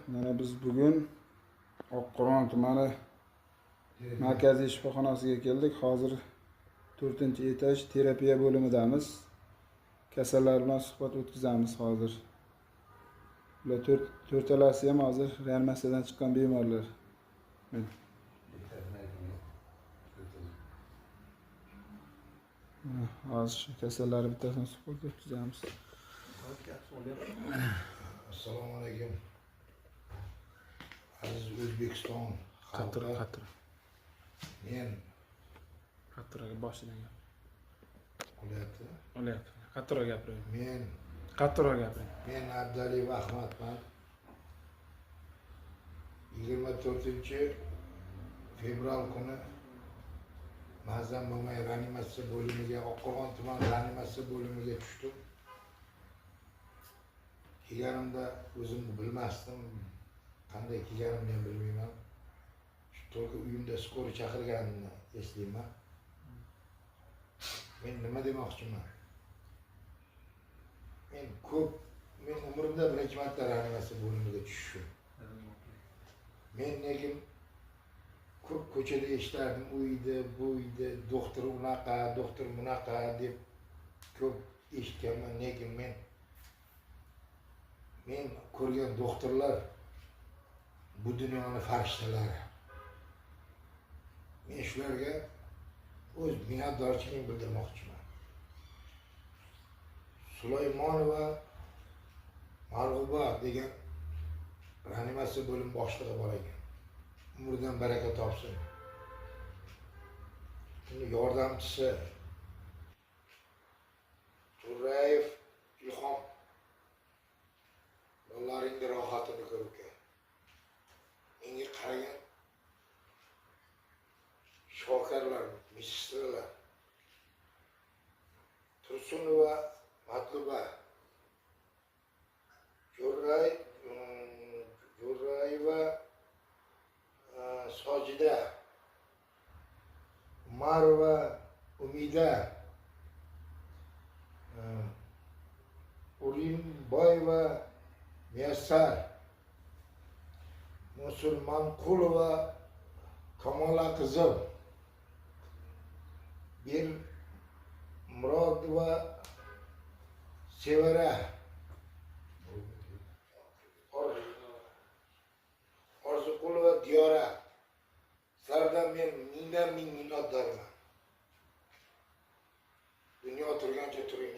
Mana biz bugun Oqqo'rg'on tumani markaziy shifoxonasiga keldik. Hozir 4-etaj terapiya bo'limidamiz. Kasallar bilan suhbat o'tkazamiz hozir. Ular to'rtalasi ham hozir reanimatsiyadan chiqqan bemorlar. Hozir shu kasallar bittasini suhbat o'tkazamiz. Assalomu alaykum. Aziz O'zbekiston Qattiq. Men Qattiqroq boshidan gap. olyapti. Qattiqroq gapiring. Men Abdaliyev Ahmadman. 24-fevral kuni ma'zam bo'lmay reanimatsiya bo'limiga, Oqqo'rg'on tuman reanimatsiya bo'limiga tushdim. Kelganimda o'zim bilmasdim. Qanday kelganimni ham bilmayman. To'g'ri uyimda skor chaqirganimni eslayman. Men nima demoqchiman? Men umrimda birinchi marta reanimatsiya bo'limiga tushdim. Men lekin ko'p ko'chada eshitardim, u uyda, bu uyda, doktor unaqa, doktor bunaqa deb ko'p eshitganman, lekin men ko'rgan doktorlar bu dunyoning farishtalari. Men shularga o'z minnatdorchiligimni bildirmoqchiman. Sulaymonova Marg'uba degan reanimatsiya bo'lim boshlig'i bor ekan. Umridan baraka topsin. Uni yordamchisi Turrayev Ilhom. Bolaringning rohatini ko'ribka. Menga qaragan shifokorlar, medsistralar. Tursunova Matluba. Jo'rayeva Sojida. Umarova Umida. Ulimboyeva Muyassar. Musulmonqulova Kamola qizim. Murodova Sevara. Orziqulova Diyora. Sizlardan men ming minnatdorman. Dunyo turgancha turing.